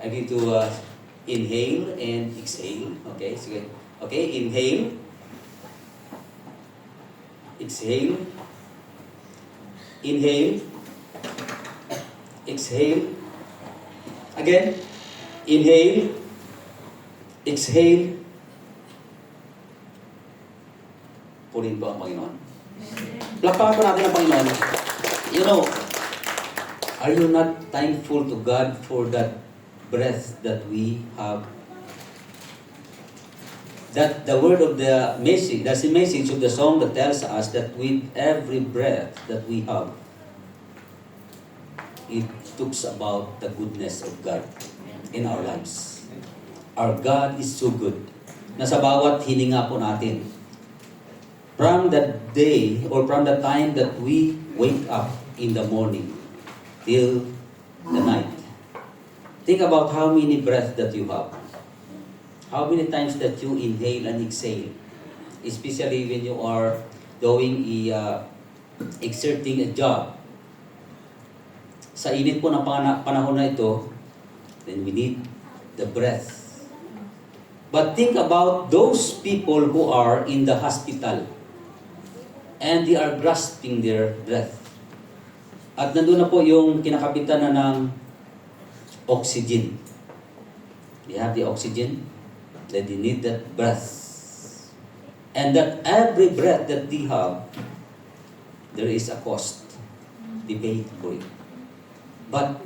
I need to inhale and exhale. Okay, sige. Okay, inhale. Exhale. Inhale. Exhale. Again. Inhale. Exhale. Purihin po ang Panginoon. Lakpakan po natin ang Panginoon. You know, are you not thankful to God for that breath that we have? That the word of the message, that's the message of the song that tells us that with every breath that we have, it talks about the goodness of God in our lives. Our God is so good. Na sa bawat hininga po natin, from the day or from the time that we wake up in the morning till the night, think about how many breaths that you have. How many times that you inhale and exhale, especially when you are doing exerting a job. Sa init po ng panahon na ito, then we need the breath. But think about those people who are in the hospital and they are grasping their breath. At nandun na po yung kinakapitan na ng oxygen. They have the oxygen. That they need that breath. And that every breath that they have, there is a cost. They pay for it. But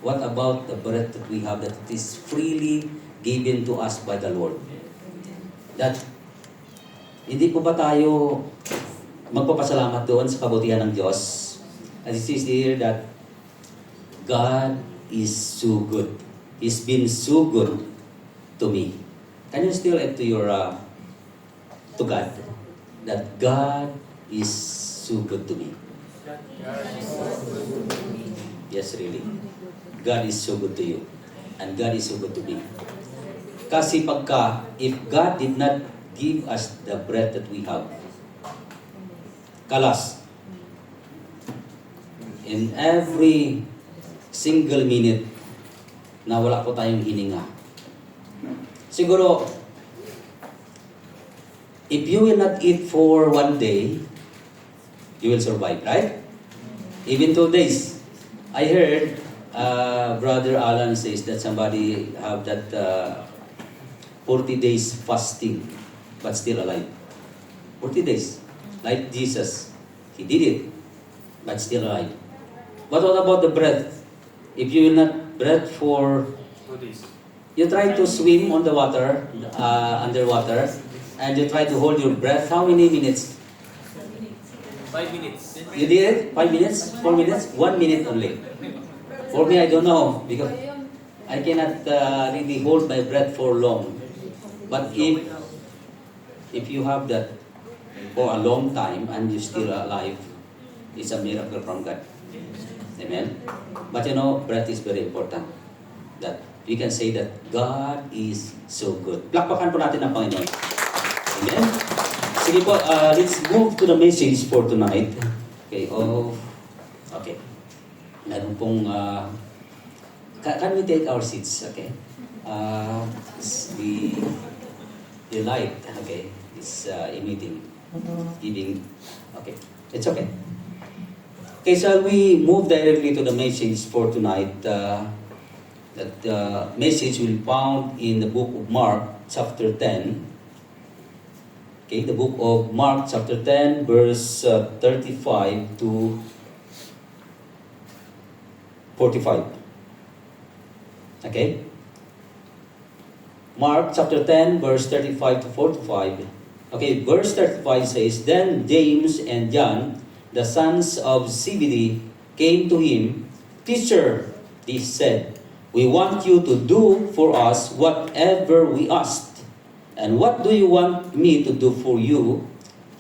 what about the breath that we have that is freely given to us by the Lord? That hindi po ba tayo magpapasalamat doon sa kabutihan ng Diyos? As it says here that God is so good. He's been so good to me. Can you still add to your to God that God is so good to me? Yes, really. God is so good to you, and God is so good to me. Kasi if God did not give us the breath that we have, kalas, in every single minute na wala po tayong hininga. Siguro, if you will not eat for one day, you will survive, right? Even 2 days. I heard Brother Alan says that somebody have that 40 days fasting, but still alive. 40 days. Like Jesus. He did it, but still alive. But what about the breath? If you will not breathe for 2 days. You try to swim on the water, underwater, and you try to hold your breath. How many minutes? 5 minutes. You did it? 5 minutes? 4 minutes? 1 minute only. For me, I don't know, because I cannot really hold my breath for long. But if you have that for a long time and you're still alive, it's a miracle from God. Amen? But you know, breath is very important. That we can say that God is so good. Plakpakan po natin ang Panginoon. Amen? Sige po, let's move to the message for tonight. Okay, okay. Meron pong, can we take our seats? Okay. The light, okay, is emitting, giving, okay. It's okay. Okay, so we move directly to the message for tonight. That message will be found in the book of Mark, chapter 10. Okay, the book of Mark, chapter 10, verse 35 to 45. Okay? Mark, chapter 10, verse 35 to 45. Okay, verse 35 says, Then James and John, the sons of Zebedee, came to him. Teacher, they said, we want you to do for us whatever we asked. And what do you want me to do for you?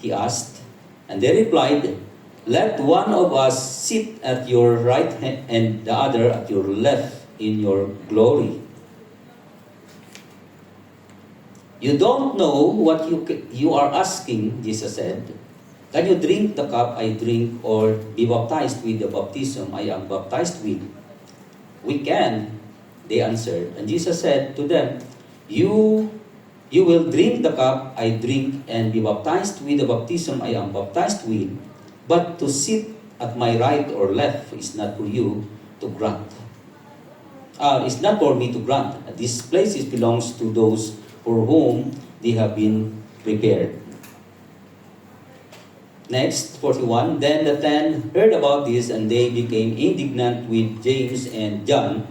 He asked. And they replied, Let one of us sit at your right hand and the other at your left in your glory. You don't know what you are asking, Jesus said. Can you drink the cup I drink or be baptized with the baptism I am baptized with? We can. They answered, and Jesus said to them, You will drink the cup I drink and be baptized with the baptism I am baptized with, but to sit at my right or left is not for you to grant. It's not for me to grant. This place belongs to those for whom they have been prepared. Next, 41. Then the 10 heard about this, and they became indignant with James and John.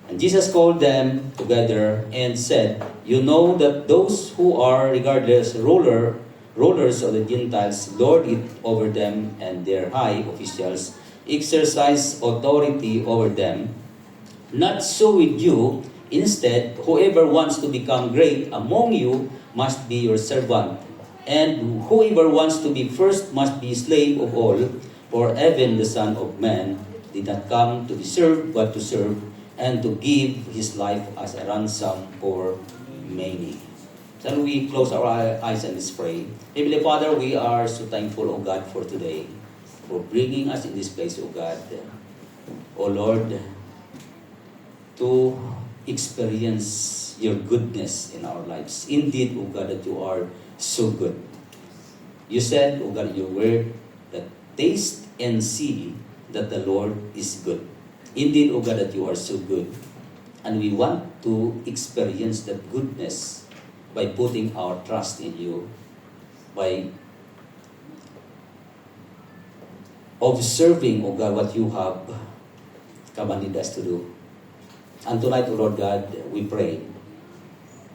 And Jesus called them together and said, You know that those who are regardless rulers of the Gentiles lord it over them, and their high officials exercise authority over them. Not so with you. Instead, whoever wants to become great among you must be your servant. And whoever wants to be first must be slave of all. For even the Son of Man did not come to be served, but to serve, and to give his life as a ransom for many. Shall we close our eyes and let's pray? Heavenly Father, we are so thankful, O God, for today, for bringing us in this place, O God. O Lord, to experience your goodness in our lives. Indeed, O God, that you are so good. You said, O God, your word, that taste and see that the Lord is good. Indeed, O God, that you are so good. And we want to experience that goodness by putting our trust in you, by observing, O God, what you have commanded us to do. And tonight, O Lord God, we pray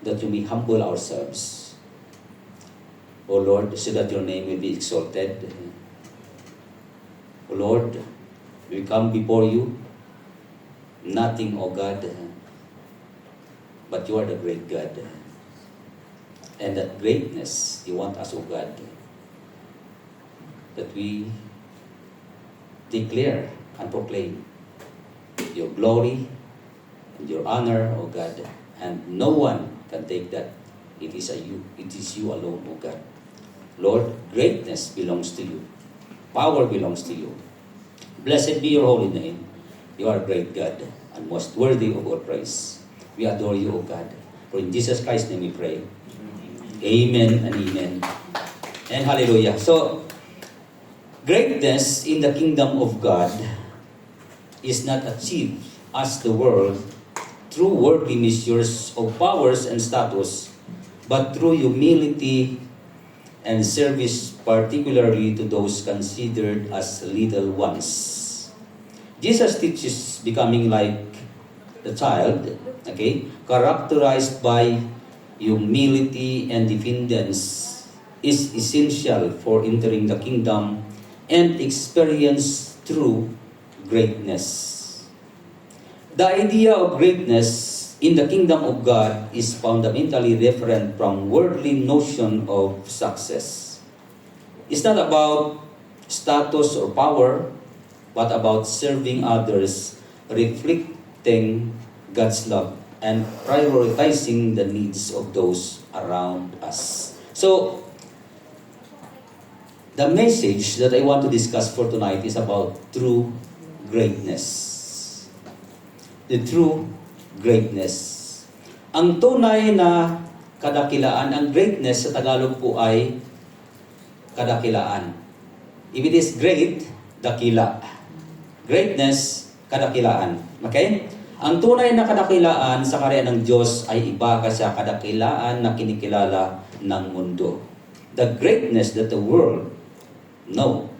that you may humble ourselves, O Lord, so that your name will be exalted. O Lord, we come before you, nothing, O God, but you are the great God. And that greatness, you want us, O God, that we declare and proclaim your glory and your honor, O God, and no one can take that. It is you alone, O God. Lord, greatness belongs to you. Power belongs to you. Blessed be your holy name. You are great God and most worthy of our praise. We adore you, O God. For in Jesus Christ's name we pray. Amen and amen. And hallelujah. So, greatness in the kingdom of God is not achieved as the world through worldly measures of powers and status, but through humility and service, particularly to those considered as little ones. Jesus teaches becoming like the child, okay, characterized by humility and dependence, is essential for entering the kingdom and experience true greatness. The idea of greatness in the kingdom of God is fundamentally different from worldly notion of success. It's not about status or power, but about serving others, reflecting God's love, and prioritizing the needs of those around us. So, the message that I want to discuss for tonight is about true greatness. The true greatness. Ang tunay na kadakilaan, ang greatness sa Tagalog po ay kadakilaan. If it is great, dakila. Greatness, kadakilaan. Okay? Ang tunay na kadakilaan sa karya ng Diyos ay iba ka sa kadakilaan na kinikilala ng mundo. The greatness that the world know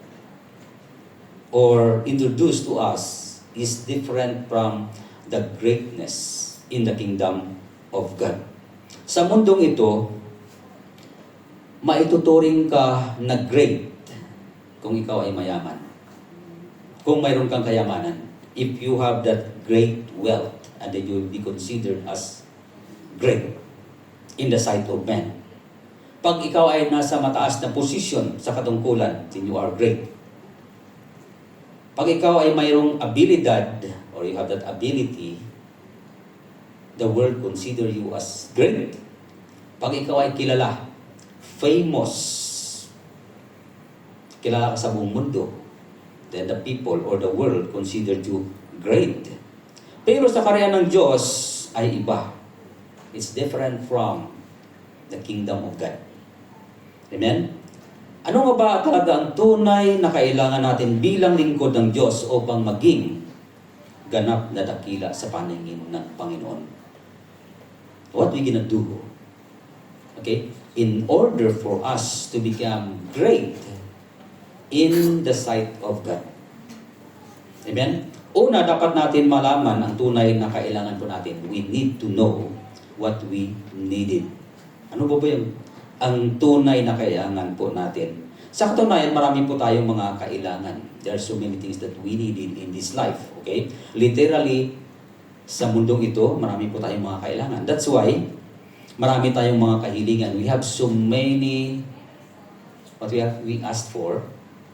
or introduced to us is different from the greatness in the kingdom of God. Sa mundong ito, maituturing ka na great kung ikaw ay mayaman. Kung mayroon kang kayamanan. If you have that great wealth, and then you will be considered as great in the sight of men. Pag ikaw ay nasa mataas na posisyon sa katungkulan, then you are great. Pag ikaw ay mayroong abilidad, or you have that ability, the world consider you as great. Pag ikaw ay kilala, famous, kilala ka sa buong mundo, then the people or the world considered you great. Pero sa kaharian ng Diyos ay iba. It's different from the kingdom of God. Amen? Ano nga ba talaga ang tunay na kailangan natin bilang lingkod ng Diyos upang maging ganap na dakila sa paningin ng Panginoon? What we gonna do? Okay? In order for us to become great in the sight of God. Amen? Una, dapat natin malaman ang tunay na kailangan po natin. We need to know what we needed. Ano ba yung ang tunay na kailangan po natin? Sa katunayan, marami po tayong mga kailangan. There are so many things that we needed in this life. Okay? Literally, sa mundong ito, marami po tayong mga kailangan. That's why, marami tayong mga kahilingan. We have so many, what we asked for.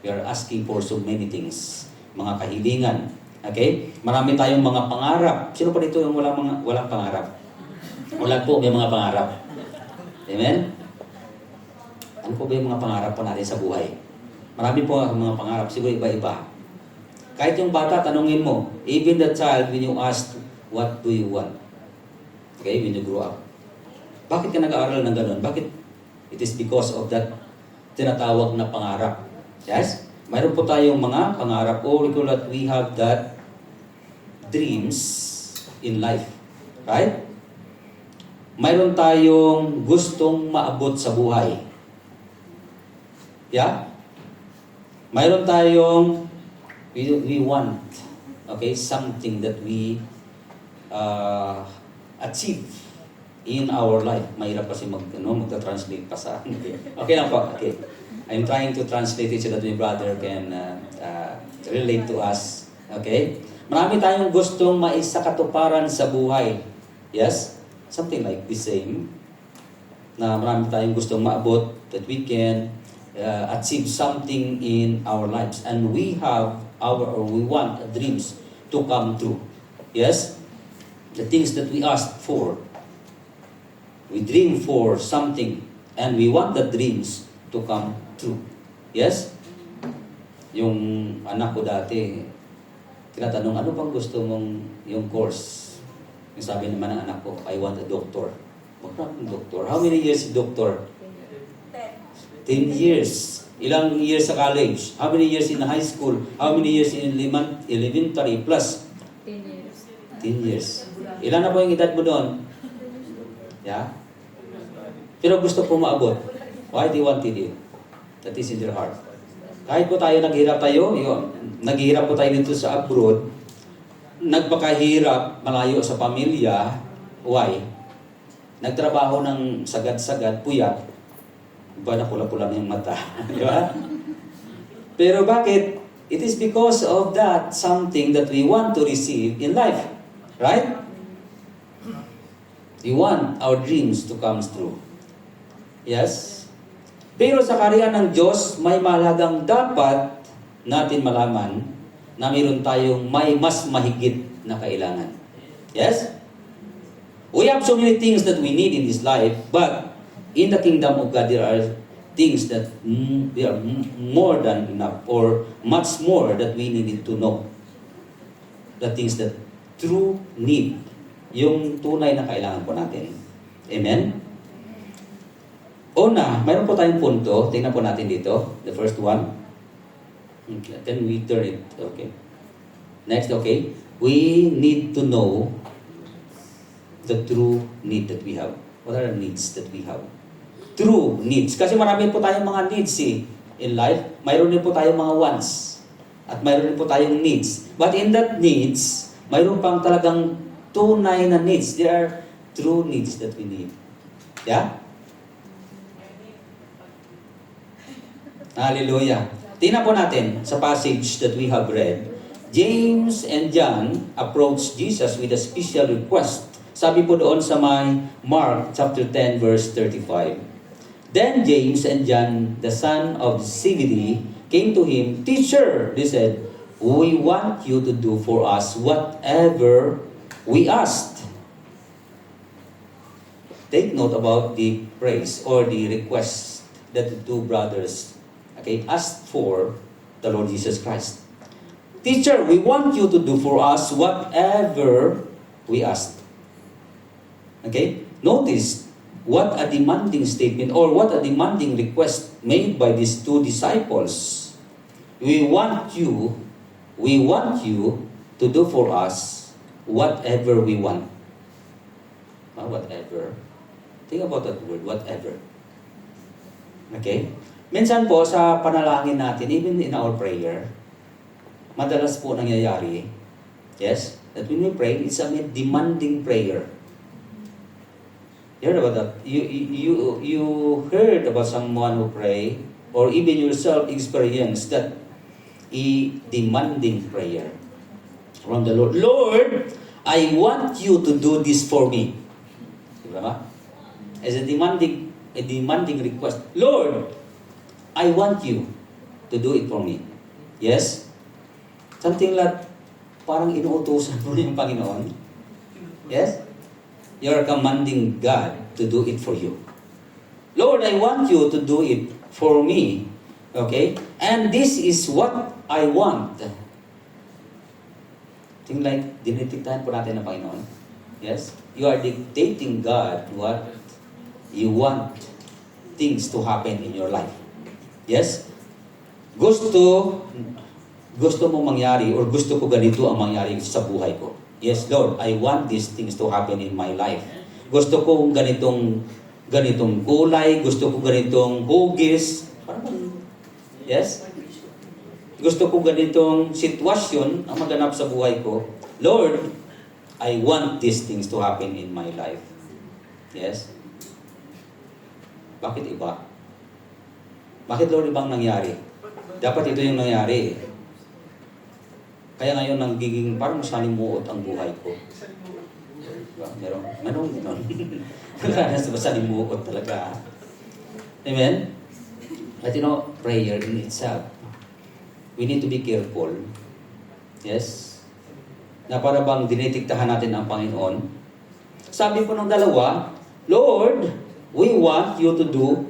We are asking for so many things. Mga kahilingan. Okay? Marami tayong mga pangarap. Sino pa dito yung walang pangarap? Wala po, may mga pangarap. Amen? Ano po ba yung mga pangarap po natin sa buhay? Marami po ang mga pangarap. Siguro iba-iba. Kahit yung bata, tanungin mo. Even the child, when you ask, what do you want? Okay? When you grow up. Bakit ka nag-aaral ng ganun? Bakit? It is because of that tinatawag na pangarap. Yes? Mayroon po tayong mga pangarap. Or we have that dreams in life. Right? Mayroon tayong gustong maabot sa buhay. Yeah? Mayroon tayong we want, okay, something that we achieve in our life. Mahirap kasi magta-translate pa sa okay lang po. Okay. I'm trying to translate it so that my brother can relate to us. Okay? Marami tayong gustong maisakatuparan sa buhay. Yes? Something like the same. Na marami tayong gustong maabot that we can achieve something in our lives. And we have we want dreams to come true. Yes? The things that we ask for. We dream for something. And we want the dreams to come true. Yes? Yung anak ko dati, tinatanong, ano bang gusto mong yung course? Yung sabi naman ng anak ko, I want a doctor. Magkano doctor? How many years is doctor? 10 years. Ilang years sa college? How many years in high school? How many years in elementary plus? 10 years. 10 years. Ilan na po yung edad mo doon? Yeah? Pero gusto po maabot. Why they wanted it? That is in their heart. Kahit po tayo naghirap tayo, naghihirap po tayo dito sa abroad, nagpakahirap, malayo sa pamilya. Why? Nagtrabaho ng sagad-sagad, puyat. Iba na pula-pula na yung mata. Di ba? Pero bakit? It is because of that something that we want to receive in life. Right? We want our dreams to come true. Yes? Pero sa kaharian ng Diyos, may mahalagang dapat natin malaman na mayroon tayong may mas mahigit na kailangan. Yes? We have so many things that we need in this life, but in the kingdom of God, there are things that they are more than enough or much more that we needed to know. The things that true need. Yung tunay na kailangan po natin. Amen? Una, mayroon po tayong punto. Tingnan po natin dito. The first one. Okay. Then we turn it. Okay. Next, okay. We need to know the true need that we have. What are the needs that we have? True needs. Kasi marami po tayong mga needs in life. Mayroon din po tayong mga wants. At mayroon din po tayong needs. But in that needs, mayroon pang talagang tunay na needs. There are true needs that we need. Yeah? Hallelujah. Tingnan po natin sa passage that we have read. James and John approached Jesus with a special request. Sabi po doon sa may Mark chapter 10 verse 35. Then James and John, the son of Zebedee, came to him. Teacher, they said, we want you to do for us whatever we asked. Take note about the praise or the request that the two brothers asked for the Lord Jesus Christ. Teacher, we want you to do for us whatever we ask. Okay? Notice what a demanding statement or what a demanding request made by these two disciples. We want you to do for us whatever we want. Whatever. Think about that word, whatever. Okay? Minsan po sa panalangin natin, even in our prayer, madalas po nangyayari, yes, that when we pray, it's a demanding prayer. You heard about that? You heard about someone who pray, or even yourself experienced that a demanding prayer from the Lord. Lord, I want you to do this for me. Diba? As a demanding request. Lord, I want you to do it for me. Yes? Something like parang inuutosan mo yung Panginoon. Yes? You're commanding God to do it for you. Lord, I want you to do it for me. Okay? And this is what I want. Think like, dinitiktahan po natin ng Panginoon. Yes? You are dictating God what you want things to happen in your life. Yes? Gusto mo mangyari or gusto ko ganito ang mangyari sa buhay ko. Yes, Lord, I want these things to happen in my life. Gusto ko ganitong kulay, gusto ko ganitong hugis. Yes? Gusto ko ganitong sitwasyon ang maganap sa buhay ko. Lord, I want these things to happen in my life. Yes? Bakit iba? Bakit, Lord, ibang nangyari? Dapat ito yung nangyari. Kaya ngayon nagiging parang salimuot ang buhay ko. Diba? Merong gano'n. Wala na sa salimuot talaga. Amen? But you know, prayer in itself, we need to be careful. Yes? Na para bang dinitiktahan natin ang Panginoon. Sabi po ng dalawa, Lord, we want you to do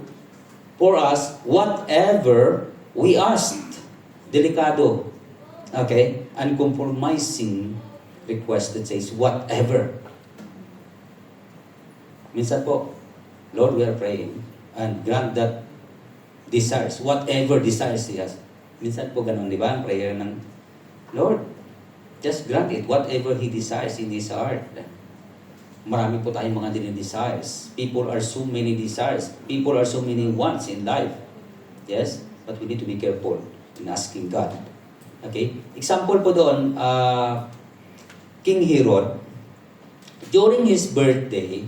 for us whatever we asked. Delikado. Okay? Uncompromising request that says whatever. Minsan po, Lord, we are praying and grant that desires, whatever desires He has. Minsan po ganun, di ba? Ang prayer ng Lord, just grant it, whatever He desires in His heart. Marami po tayong mga desires. People are so many desires. People are so many wants in life. Yes? But we need to be careful in asking God. Okay? Example po doon, King Herod, during his birthday,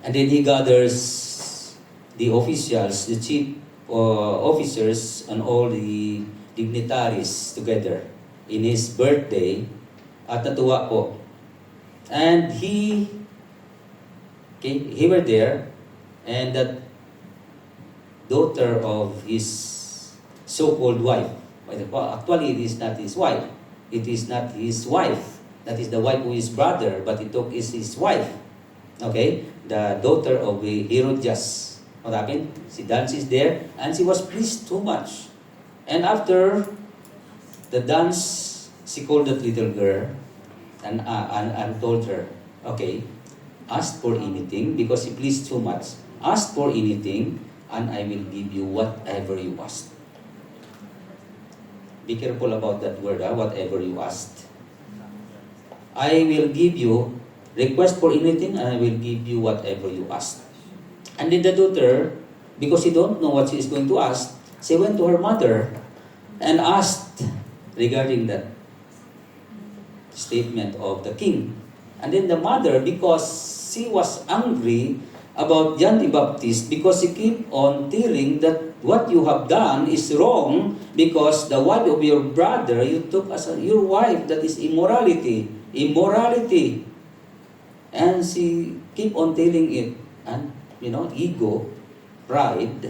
and then he gathers the officials, the chief officers, and all the dignitaries together in his birthday, at natuwa po. And he were there, and that daughter of his so-called wife, actually it is not his wife, it is not his wife, that is the wife of his brother, but it is his wife, okay, the daughter of Herodias. What happened? She dances there, and she was pleased too much. And after the dance, she called that little girl, and told her, okay, ask for anything, because she pleased too much. Ask for anything, and I will give you whatever you ask. Be careful about that word, whatever you asked. I will give you, request for anything, and I will give you whatever you asked. And then the daughter, because she don't know what she is going to ask, she went to her mother and asked regarding that statement of the king. And then the mother, because she was angry about John the Baptist, because he kept on telling that what you have done is wrong, because the wife of your brother you took as your wife, that is immorality. And she keep on telling it, and ego, pride,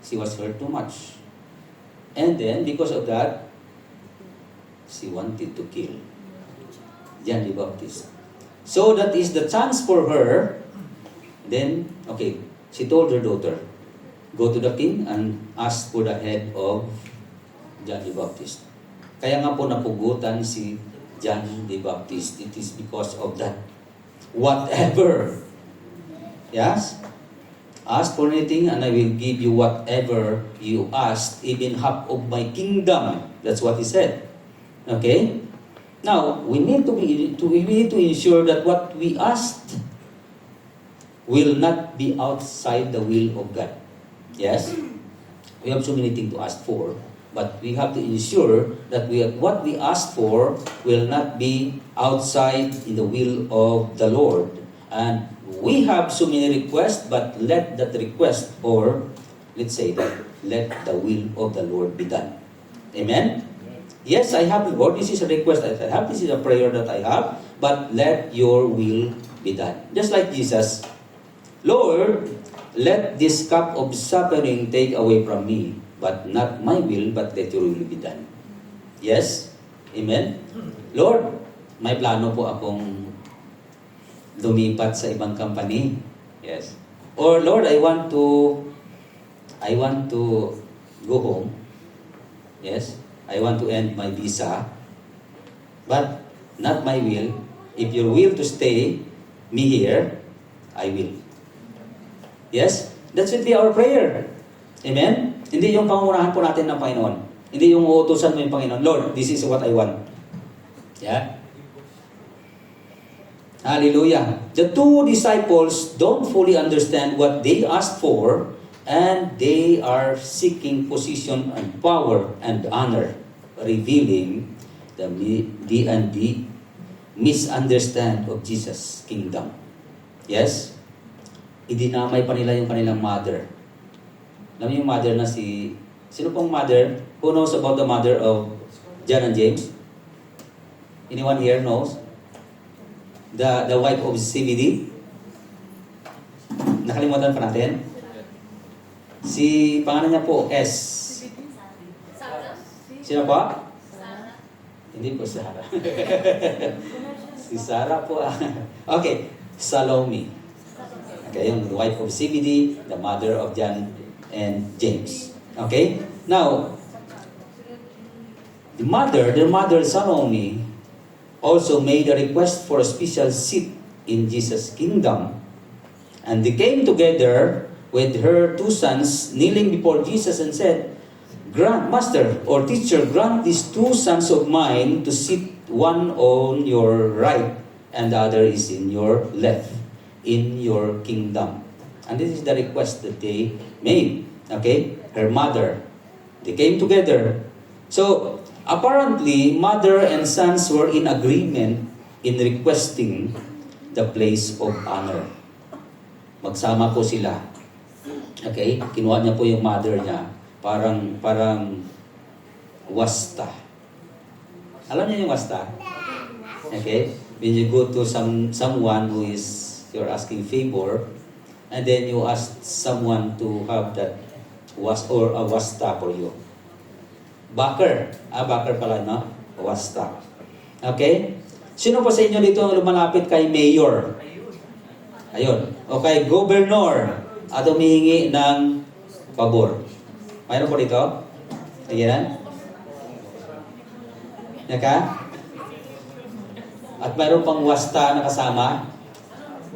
she was hurt too much. And then because of that, she wanted to kill John the Baptist. So that is the chance for her. Then, okay, she told her daughter, go to the king and ask for the head of John the Baptist. Kaya nga po napugutan si John the Baptist. It is because of that. Whatever. Yes? Ask for anything and I will give you whatever you asked, even half of my kingdom. That's what he said. Okay? Now, we need to ensure that what we asked will not be outside the will of God. Yes? We have so many things to ask for, but we have to ensure that what we ask for will not be outside in the will of the Lord. And we have so many requests, but let that request, or let's say that, let the will of the Lord be done. Amen? Yes, I have, Lord, this is a request that I have, this is a prayer that I have, but let your will be done. Just like Jesus, Lord, let this cup of suffering take away from me, but not my will, but let your will be done. Yes? Amen? Lord, may plano po akong lumipat sa ibang company. Yes. Or Lord, I want to go home. Yes. I want to end my visa. But not my will. If your will to stay me here, I will. Yes? That should be our prayer. Amen? Hindi yung pangunahan po natin ng Panginoon. Hindi yung uutusan mo yung Panginoon, Lord, this is what I want. Yeah? Hallelujah. The two disciples don't fully understand what they asked for, and they are seeking position and power and honor, revealing the misunderstand of Jesus' kingdom. Yes? Idinamay pa nila yung kanilang mother. Alam niyo yung mother na sino pong mother? Who knows about the mother of John and James? Anyone here knows? The wife of CBD? Nakalimutan pa natin? Pangalan niya po, S. Sino po? Hindi po Sarah. Si Sarah po. Okay, Salome. Okay, yung wife of CBD, the mother of John and James. Okay? Now, their mother Salome also made a request for a special seat in Jesus' kingdom. And they came together with her two sons, kneeling before Jesus and said, "Grant, Master or Teacher, grant these two sons of mine to sit one on your right and the other is in your left, in your kingdom." And this is the request that they made. Okay? Her mother. They came together. So, apparently, mother and sons were in agreement in requesting the place of honor. Magsama po sila. Okay? Kinuha niya po yung mother niya. Parang wasta. Alam niyo yung wasta? Okay? When you go to someone who is, you're asking favor, and then you ask someone to have that or a wasta for you. Backer. Backer pala, no? Wasta. Okay? Sino po sa inyo dito ang lumalapit kay mayor? Ayun. O kay governor at humihingi ng pabor. Mayroon po dito? Ayan. Naka? At mayroon pang wasta na kasama.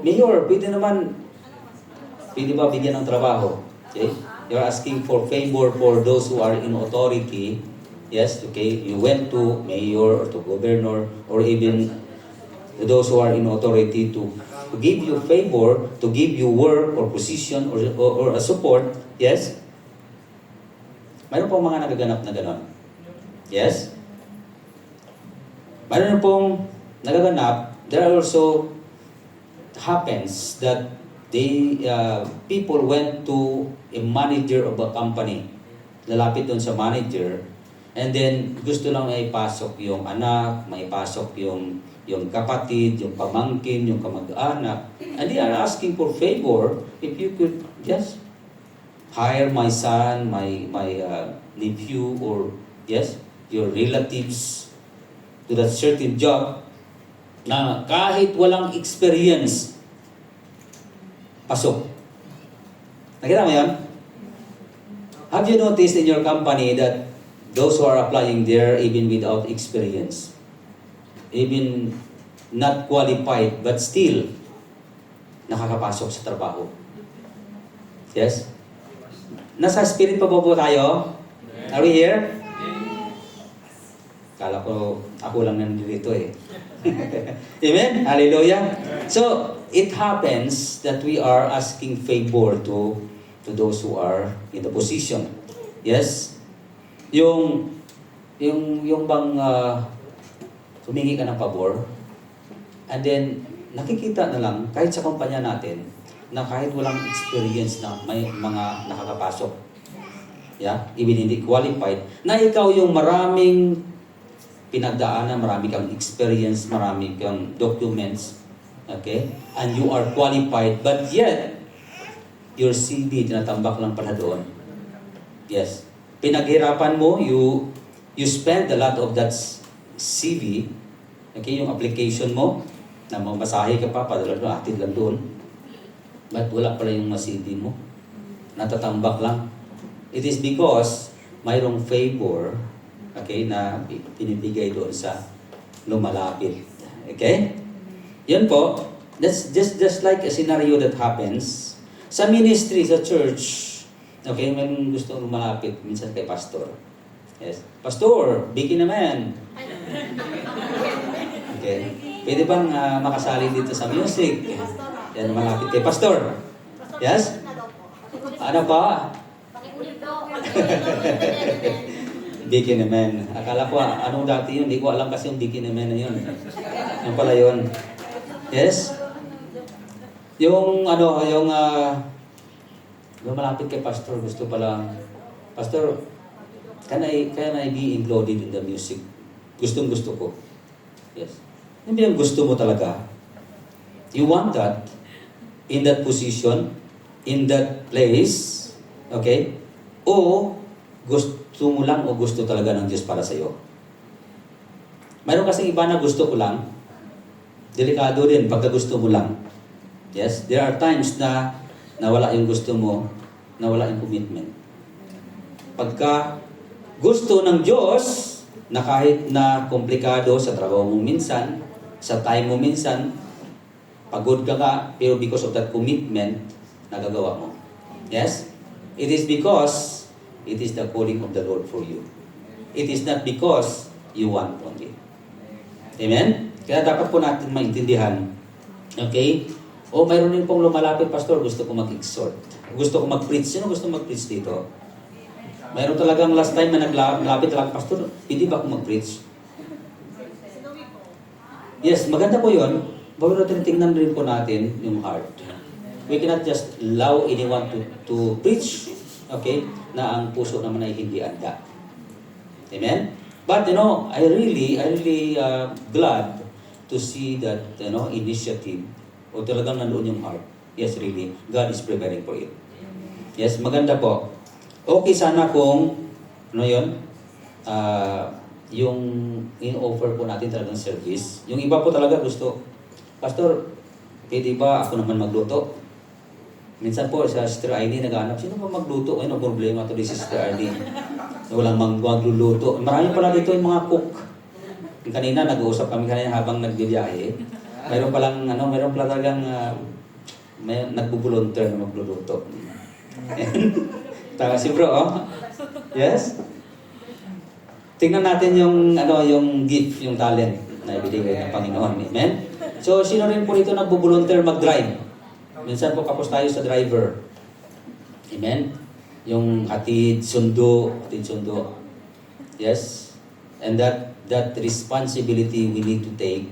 Mayor, pwede ba bigyan ng trabaho? Okay? You're asking for favor for those who are in authority. Yes, okay. You went to mayor or to governor or even to those who are in authority to give you favor, to give you work or position or a support. Yes? Mayroon pong mga nagaganap na ganon. Yes? Mayroon pong nagaganap. There are also happens that people went to a manager of a company. Lalapit doon sa manager, and then gusto lang may pasok yung anak, may pasok yung kapatid, yung pamangkin, yung kamag-anak. And they are asking for favor, if you could just hire my son, my nephew, or yes, your relatives to that certain job na kahit walang experience, pasok. Nakita mo yan? Have you noticed in your company that those who are applying there even without experience, even not qualified, but still nakakapasok sa trabaho. Yes? Nasa spirit pa po tayo? Are we here? Kala ko, ako lang nandito eh. Amen? Hallelujah? So, it happens that we are asking favor to those who are in the position. Yes? Yung bang humingi ka ng pabor, and then nakikita na lang, kahit sa kumpanya natin, na kahit walang experience na may mga nakakapasok, yeah, even hindi qualified, na ikaw yung maraming pinagdaanan, marami kang experience, marami kang documents, okay? And you are qualified, but yet, your CV, tinatambak lang pala doon. Yes. Pinaghirapan mo, you spend a lot of that CV, okay, yung application mo, na mamasahe ka pa, padala doon, atid lang doon. But wala pala yung CV mo. Natatambak lang. It is because mayroong favor, okay, na pinibigay doon sa lumalapit. Okay? Yan po, that's just like a scenario that happens sa ministry, sa church. Okay, may gusto lumalapit minsan kay pastor. Yes. Pastor, bigyan naman. Okay. Pwede bang makasali dito sa music? Yan, malapit kay pastor. Yes? Ano pa? Bigyan naman. Akala ko, anong dati yun? Hindi ko alam kasi yung bigyan naman na yun. Yung pala yun. Yes? Yung malapit kay pastor, gusto pala, pastor, can I be included in the music? Gustong-gusto ko. Yes. Hindi yung gusto mo talaga. You want that in that position, in that place, okay? O gusto mo lang o gusto talaga ng Diyos para sa iyo? Mayroon kasing iba na gusto ko lang. Delikado din pagka gusto mo lang. Yes, there are times na nawala yung gusto mo, nawala yung commitment. Pagka gusto ng Diyos, na kahit na komplikado sa trabaho mo minsan, sa time mo minsan, pagod ka ka, pero because of that commitment, nagagawa mo. Yes? It is because it is the calling of the Lord for you. It is not because you want only. Amen? Kaya dapat po natin maintindihan. Okay? O mayroon din pong lumalapit, pastor, gusto ko mag-exhort. Gusto ko mag-preach. Sino gusto mag-preach dito? Mayroon talagang last time na naglapit lang, pastor, hindi ba ako mag-preach? Yes, maganda po yun. Bago natin tingnan rin po natin yung heart. We cannot just allow anyone to preach, okay, na ang puso naman ay hindi anda. Amen? But, I really glad to see that, initiative o talagang nandoon yung heart. Yes, really. God is preparing for it. Yes, maganda po. Okay sana kung, yung in-offer po natin talagang service. Yung iba po talaga gusto, pastor, pwede ba ako naman magluto? Minsan po sa Sister Aini naghanap, sino ba magluto? Ay, no problema to this Sister Aini. Walang magluluto. Marami pala dito yung mga cook. Kanina, nag-uusap kami kanina habang nagbibiyahe. Mayroon pala talagang may nagbo-volunteer na magluluto. Tama si bro, oh? Yes? Tingnan natin yung gift, yung talent na ibigay ng Panginoon. Amen? So, sino rin po dito nagbo-volunteer mag-drive? Minsan po kapos tayo sa driver. Amen? Yung hatid sundo. Yes? And that responsibility we need to take,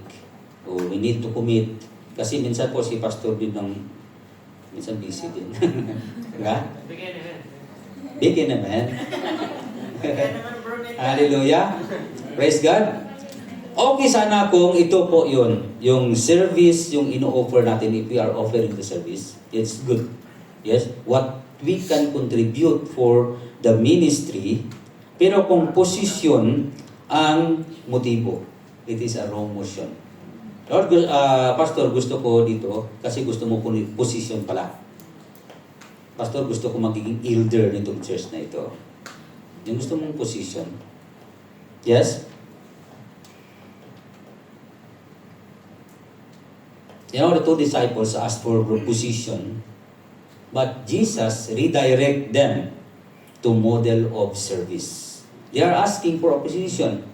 o we need to commit. Kasi minsan po si pastor din minsan busy din. Diba? Bigyan naman. Hallelujah. Praise God. Okay sana kung ito po yun. Yung service, yung ino-offer natin, if we are offering the service, it's good. Yes? What we can contribute for the ministry, pero kung posisyon ang motibo, it is a wrong motion. Lord, pastor, gusto ko dito kasi gusto mo posisyon pala. Pastor, gusto ko magiging elder nitong church na ito. Yung gusto mong posisyon. Yes? You know, the two disciples asked for position, but Jesus redirect them to model of service. They are asking for a position.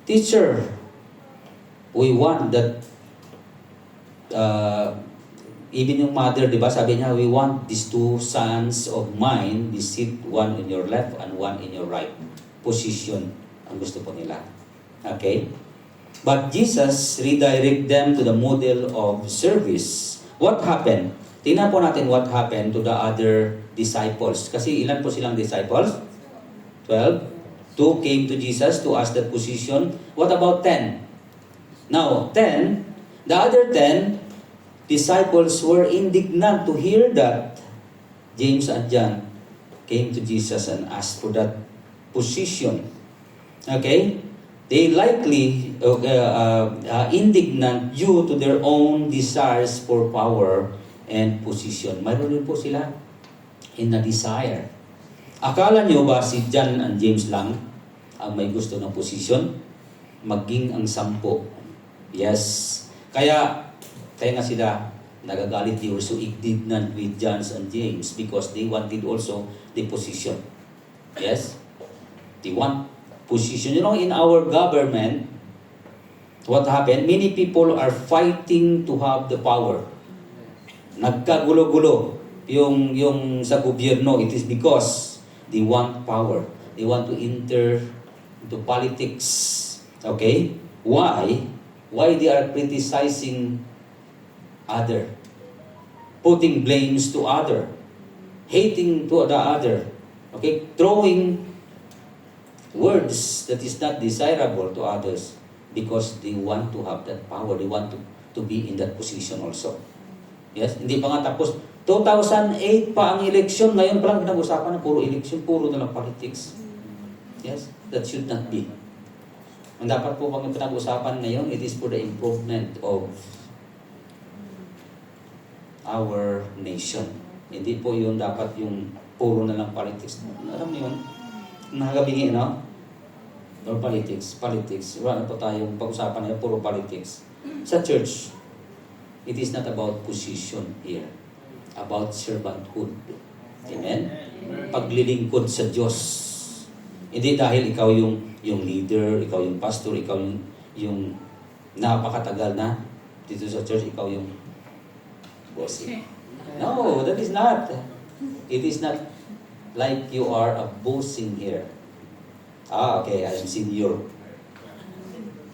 Teacher, we want that, even yung mother, di ba, sabi niya, we want these two sons of mine, be sit one in your left and one in your right. Position ang gusto po nila. Okay? But Jesus redirect them to the model of service. What happened? Tingnan po natin what happened to the other disciples. Kasi ilan po silang disciples? 12. 2 came to Jesus to ask that position. What about 10? Now, 10, the other 10 disciples were indignant to hear that James and John came to Jesus and asked for that position. Okay? They likely indignant due to their own desires for power and position. Mayroon din po sila in a desire. Akala nyo ba si John and James lang ang may gusto ng position? Maging ang 10. Yes. Kaya nga sila nagagalit, they were so indignant with John and James because they wanted also the position. Yes? They want position. You know, in our government, what happened? Many people are fighting to have the power. Nagkagulo-gulo yung sa gobyerno. It is because they want power. They want to enter into politics. Okay? Why? Why they are criticizing other? Putting blames to other. Hating to the other. Okay? Throwing words that is not desirable to others because they want to have that power. They want to be in that position also. Yes? Hindi pa nga tapos. 2008 pa ang election. Ngayon pa lang pinag-usapan na puro election. Puro na lang politics. Yes? That should not be. Ang dapat po bang pinag-usapan ngayon, it is for the improvement of our nation. Hindi po yun dapat yung puro na lang politics. Alam niyo yun? Nakakabingi, no? Or politics. Wala na po tayong pag-usapan na puro politics. Sa church, it is not about position here. About servanthood. Amen? Paglilingkod sa Diyos. Hindi dahil ikaw yung leader, ikaw yung pastor, ikaw yung napakatagal na dito sa church, ikaw yung bossy. No, that is not. It is not like you are a bossing here. Okay, I am senior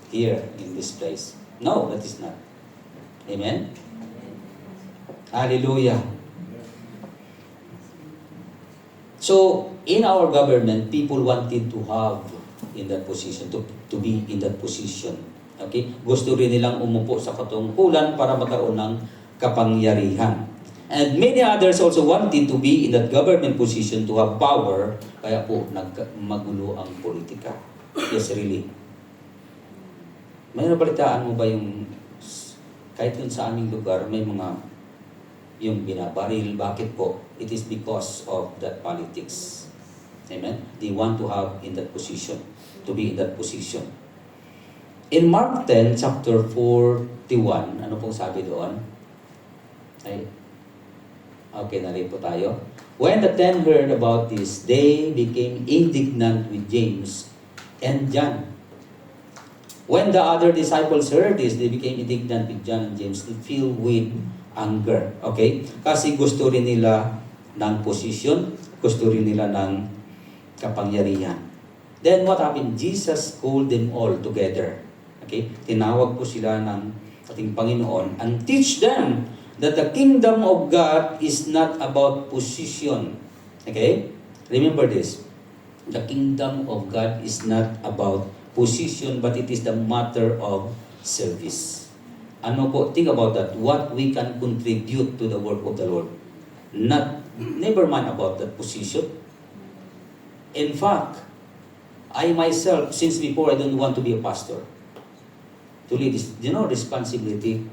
here in this place. No, that is not. Amen? Hallelujah. So, in our government, people wanted to have in that position, to be in that position. Okay? Gusto rin nilang umupo sa katungkulan para magkaroon ng kapangyarihan. And many others also wanted to be in that government position to have power, kaya po magulo ang politika. Yes, really. May nabalitaan mo ba yung, kahit yun sa aming lugar, may mga yung binabaril. Bakit po? It is because of that politics. Amen? They want to have in that position, to be in that position. In Mark 10, chapter 41, ano pong sabi doon? Okay, narito tayo. When the 10 heard about this, they became indignant with James and John. When the other disciples heard this, they became indignant with John and James, filled with anger. Okay? Kasi gusto rin nila ng position, gusto rin nila ng kapangyarihan. Then what happened? Jesus called them all together. Okay? Tinawag po sila ng ating Panginoon and teach them that the kingdom of God is not about position. Okay? Remember this. The kingdom of God is not about position, but it is the matter of service. Ano po? Think about that. What we can contribute to the work of the Lord. Never mind about that position. In fact, I myself, since before, I don't want to be a pastor. To lead this, responsibility.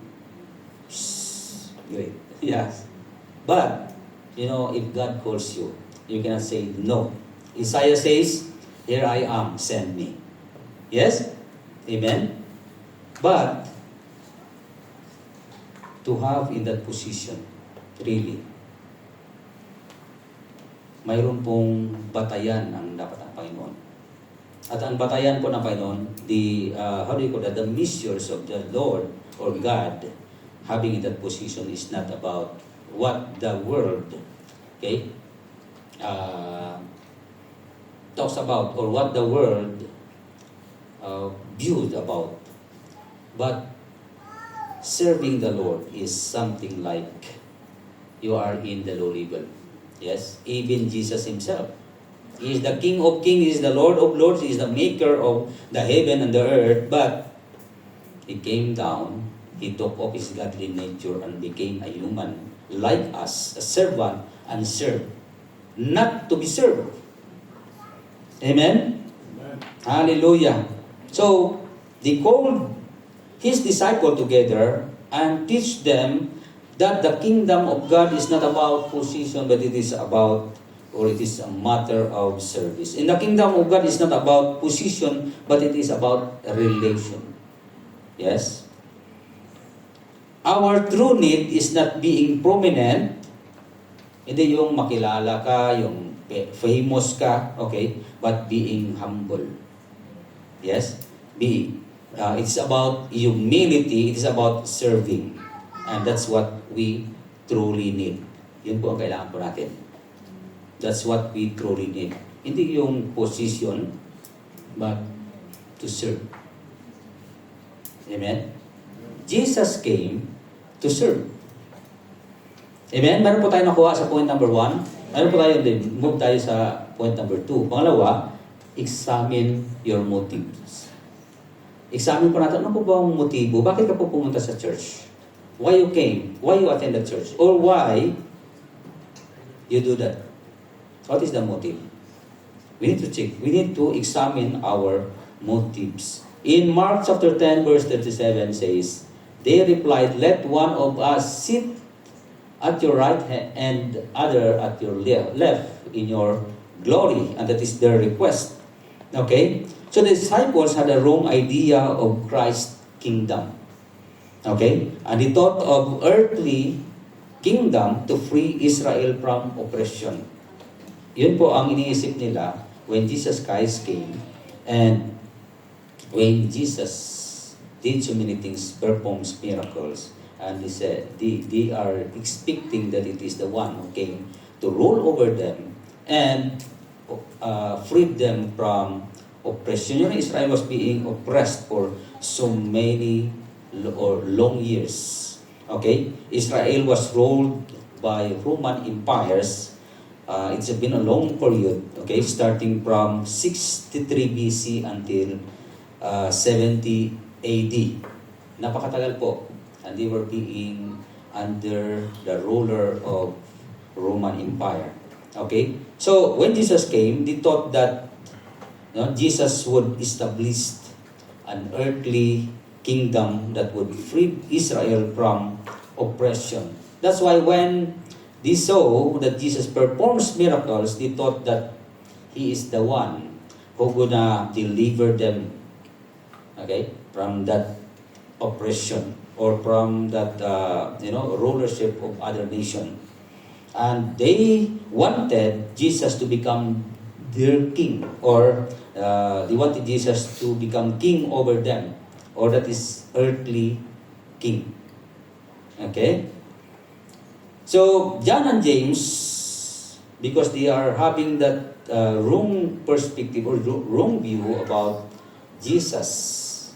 Great. Yes. But, if God calls you, you cannot say no. Isaiah says, here I am, send me. Yes? Amen? But, to have in that position, really, mayroon pong batayan ang dapat ng Panginoon. At ang batayan po ng Panginoon, how do you call that? The measures of the Lord or God having in that position is not about what the world, okay, talks about or what the world views about. But serving the Lord is something like you are in the low level. Yes, even Jesus himself. He is the King of kings, He is the Lord of lords, He is the maker of the heaven and the earth, but He came down, He took up His godly nature and became a human like us, a servant and served, not to be served. Amen? Amen. Hallelujah. So, they called His disciples together and teach them that the kingdom of God is not about position, but it is about, or it is a matter of service. In the kingdom of God is not about position, but it is about a relation. Yes? Our true need is not being prominent, hindi yung makilala ka, yung famous ka, okay? But being humble. Yes? It's about humility, it is about serving. And that's what we truly need. Yun po ang kailangan po natin. That's what we truly need. Hindi yung position, but to serve. Amen? Jesus came to serve. Amen? Meron po tayo nakuha sa point number 1. Meron po tayo, move tayo sa point number 2. Pangalawa, examine your motives. Examine po natin, ano po ba ang motibo? Bakit ka po pumunta sa church? Why you came? Why you attend the church? Or why you do that? What is the motive? We need to check. We need to examine our motives. In Mark chapter 10 verse 37 says, they replied, let one of us sit at your right hand and other at your left in your glory. And that is their request. Okay? So the disciples had a wrong idea of Christ's kingdom. Okay? And he thought of earthly kingdom to free Israel from oppression. Yun po ang iniisip nila when Jesus Christ came and when Jesus did so many things, performs miracles, and he said they are expecting that it is the one who came to rule over them and freed them from oppression. You know, Israel was being oppressed for so many or long years. Okay? Israel was ruled by Roman empires. It's been a long period, okay, starting from 63 BC until 70 AD. Napakatagal po. And they were being under the ruler of Roman Empire. Okay? So, when Jesus came, they thought that Jesus would establish an earthly kingdom that would free Israel from oppression. That's why when they saw that Jesus performs miracles, they thought that He is the one who gonna deliver them, okay, from that oppression or from that rulership of other nation. And they wanted Jesus to become their king, or they wanted Jesus to become king over them, or that is earthly king. Okay? So, John and James, because they are having that wrong perspective or wrong view about Jesus,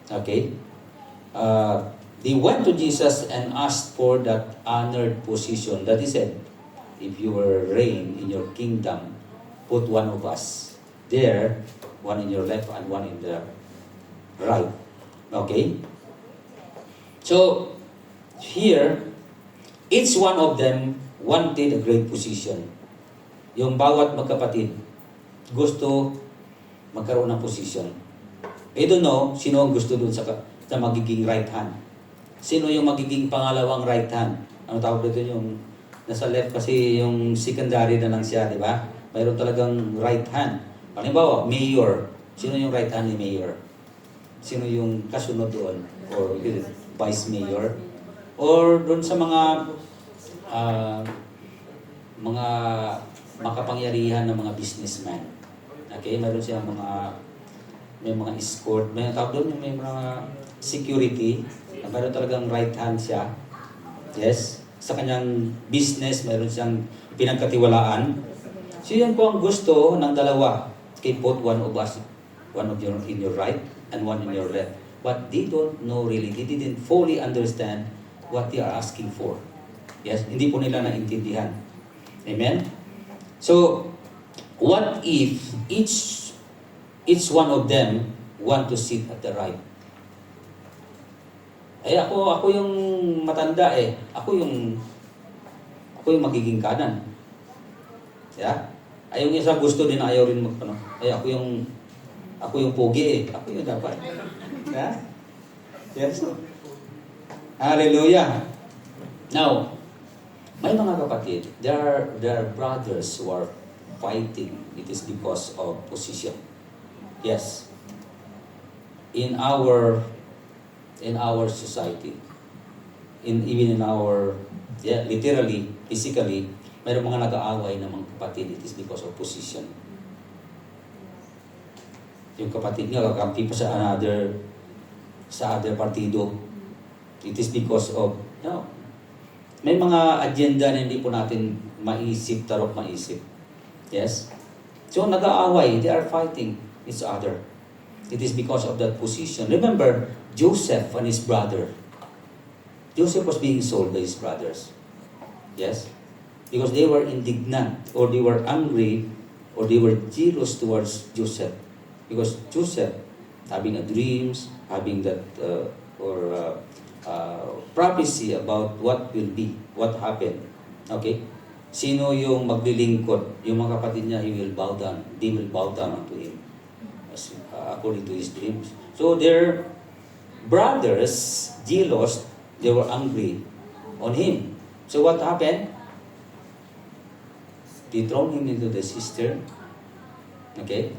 okay, they went to Jesus and asked for that honored position that He said, if you were reign in your kingdom, put one of us there, one in your left and one in the right. Okay? So, here, each one of them wanted a great position. Yung bawat magkapatid gusto magkaroon ng position. I don't know sino ang gusto dun sa magiging right hand. Sino yung magiging pangalawang right hand? Ano tawag dito yung nasa left kasi yung secondary na lang siya, di ba? Mayroon talagang right hand. Halimbawa, mayor. Sino yung right hand ni mayor? Sino yung kasunod doon? Or vice mayor? Or doon sa mga makapangyarihan ng mga businessman. Okay, meron siyang may mga escort, may tawag doon, may mga security, na meron talagang right hand siya. Yes, sa kanyang business, meron siyang pinagkatiwalaan. So yan po ang gusto ng dalawa. Okay, put one of us, one of your in your right and one in your left. But they don't know really, they didn't fully understand what they are asking for. Yes, hindi po nila naintindihan. Amen? So, what if each one of them want to sit at the right? Ako yung matanda eh. Ako yung magiging kanan. Yeah? Yung isa gusto din, ayaw rin magpano. Ako yung pogi eh. Ako yung dapat. Yeah? Yes. Hallelujah. Now, may mga kapatid, there are brothers who are fighting. It is because of position. Yes. In our society, even in our, literally, physically, mayroong mga nag-aaway ng mga kapatid. It is because of position. Yung kapatid niya kakampi pa sa other partido. It is because of, may mga agenda na hindi po natin tarok maisip. Yes? So, nag-aaway. They are fighting each other. It is because of that position. Remember, Joseph and his brother. Joseph was being sold by his brothers. Yes? Because they were indignant, or they were angry, or they were jealous towards Joseph. Because Joseph, having a dreams, having that, prophecy about what will be, what happened. Okay? Sino yung maglilingkod? Yung mga kapatid niya, they will bow down unto him. According to his dreams. So their brothers, jealous, they were angry on him. So what happened? They thrown him into the cistern. Okay?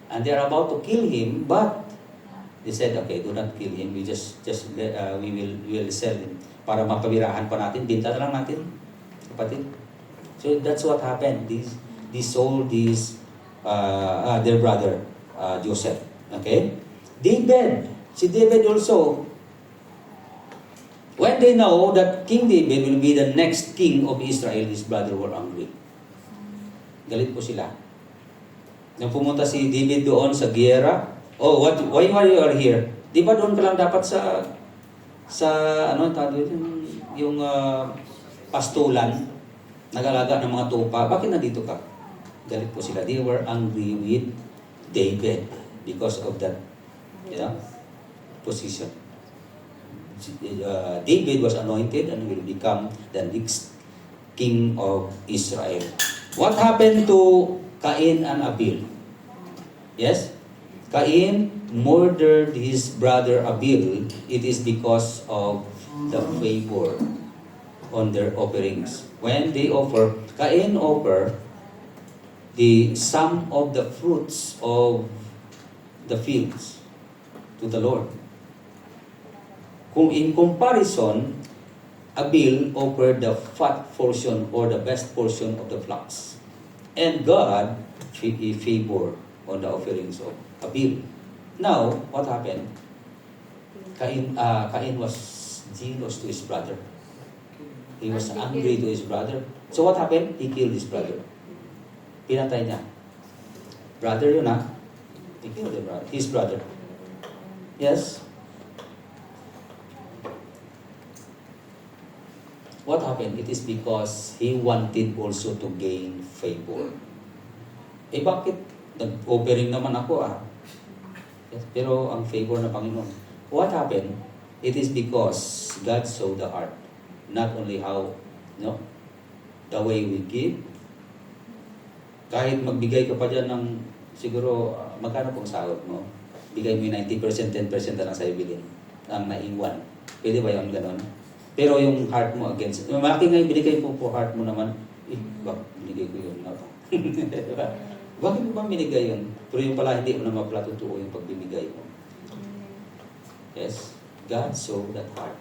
And they are about to kill him, but they said, okay, do not kill him. We we will sell him para mapabirahan pa natin. Binta na lang natin, kapatid. So that's what happened. They sold their brother Joseph. Okay? Si David also, when they know that King David will be the next king of Israel, his brother were angry. Galit po sila. Nung pumunta si David doon sa giyera, why are you here? Di ba doon ka lang dapat sa pastulan, nag-alaga ng mga tupa, bakit nandito ka? Galit po sila. They were angry with David because of that position. David was anointed and will become the next king of Israel. What happened to Cain and Abel? Yes? Cain murdered his brother Abel. It is because of the favor on their offerings. When they Cain offered some of the fruits of the fields to the Lord. Kung in comparison, Abel offered the fat portion or the best portion of the flocks. And God favored on the offerings of Abel. Now, what happened? Cain was jealous to his brother. He was angry to his brother. So what happened? He killed his brother. Pinatay niya. Brother yun ha? He killed his brother. Yes? What happened? It is because he wanted also to gain favor. Bakit? Nag-offering naman ako Yes, pero ang favor ng Panginoon. What happened? It is because God saw the heart. Not only how, the way we give. Kahit magbigay ka pa dyan ng, siguro, magkano pong sahod mo? Bigay mo yung 90%, 10% na lang sa'yo bilhin. Ang naiwan. Pwede ba yung gano'n? Pero yung heart mo against, malaki nga yung binigay po heart mo naman, binigay ko yun. Diba? Bakit mo ba binigay yun? Pero yung pala, hindi mo naman pala totoo yung pagbibigay mo. Yes? God saw that heart.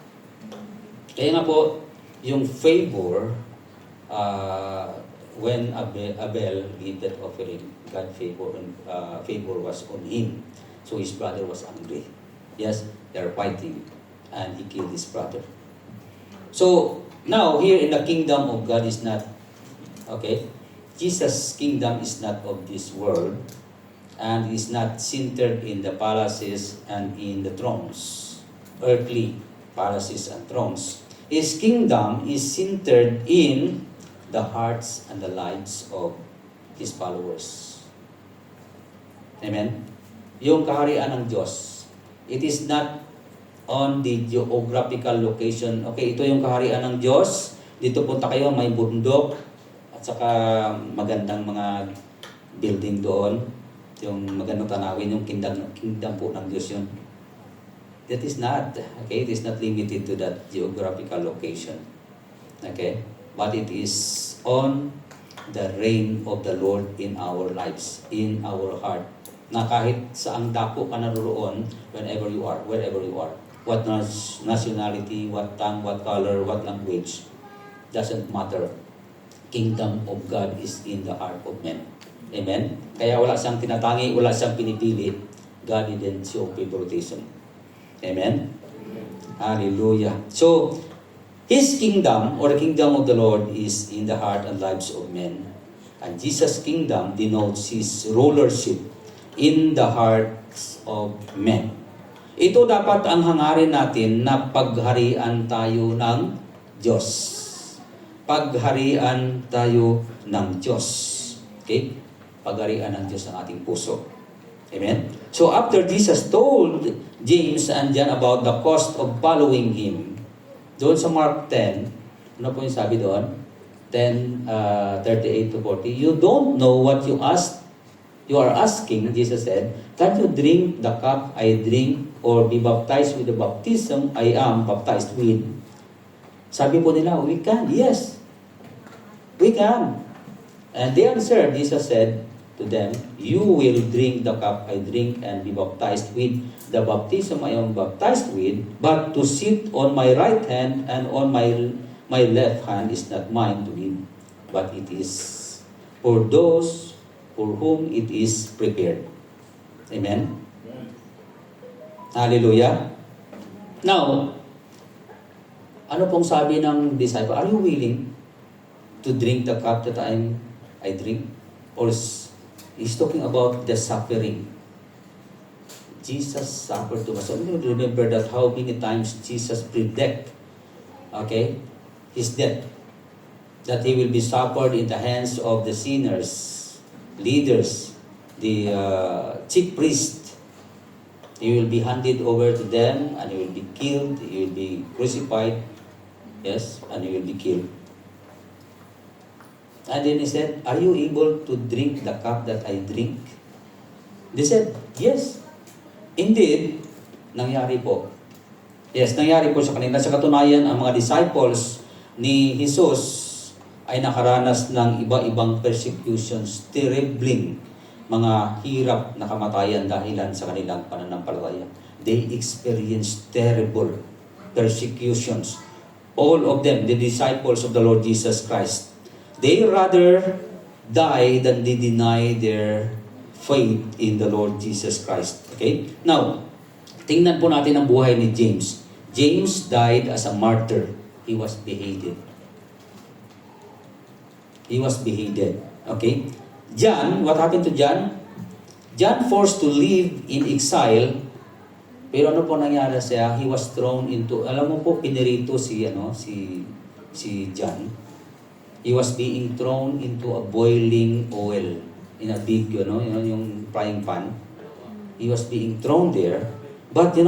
Kaya nga po, yung favor, when Abel gave that offering, God favor was on him. So his brother was angry. Yes, they're fighting. And he killed his brother. So, now, here in the kingdom of God is not, okay, Jesus' kingdom is not of this world, and is not centered in the palaces and in the thrones, earthly palaces and thrones. His kingdom is centered in the hearts and the lives of His followers. Amen? Yung kaharian ng Diyos, it is not on the geographical location. Okay, ito yung kaharian ng Diyos. Dito punta kayo, may bundok, at saka magandang mga building doon. Yung magandang tanawin, yung kingdom po ng Diyos yun. That is not, okay, it is not limited to that geographical location. Okay? But it is on the reign of the Lord in our lives, in our heart. Na kahit saang dako ka naroon, wherever you are, what nationality, what tongue, what color, what language, doesn't matter. Kingdom of God is in the heart of men. Amen? Kaya wala siyang tinatangi, wala siyang pinipili. God didn't show favoritism. Amen? Hallelujah. So, His kingdom, or the kingdom of the Lord, is in the heart and lives of men. And Jesus' kingdom denotes His rulership in the hearts of men. Ito dapat ang hangarin natin na pagharian tayo ng Diyos. Pagharian tayo ng Diyos. Okay? Pagharian ng Diyos ang ating puso. Amen? So after Jesus told James and John about the cost of following Him, doon sa Mark 10, ano po yung sabi doon? 10:38 to 40, you don't know what you ask. You are asking, Jesus said, can you drink the cup I drink or be baptized with the baptism I am baptized with? Sabi po nila, we can. Yes, we can. And they answered, Jesus said to them, you will drink the cup I drink and be baptized with the baptism I am baptized with, but to sit on my right hand and on my left hand is not mine to give, but it is for those for whom it is prepared. Amen? Hallelujah. Now, ano pong sabi ng disciple? Are you willing to drink the cup that I drink? Or he's talking about the suffering. Jesus suffered too much. So remember that how many times Jesus predict, okay, his death. That he will be suffered in the hands of the sinners, leaders, the chief priest. He will be handed over to them, and he will be killed, he will be crucified, yes, and he will be killed. And then he said, are you able to drink the cup that I drink? They said, yes. Indeed, nangyari po. Yes, nangyari po sa kanila. Sa katunayan, ang mga disciples ni Jesus ay nakaranas ng iba-ibang persecutions, terribling mga hirap na kamatayan dahilan sa kanilang pananampalataya. They experienced terrible persecutions. All of them, the disciples of the Lord Jesus Christ, they rather die than they deny their faith in the Lord Jesus Christ. Okay? Now, tingnan po natin ang buhay ni James. James died as a martyr. He was beheaded. He was beheaded. Okay? John, what happened to John? John forced to live in exile. Pero ano po nangyari siya? He was thrown into, alam mo po, pinirito si John. He was being thrown into a boiling oil in a big, yung frying pan. He was being thrown there. But,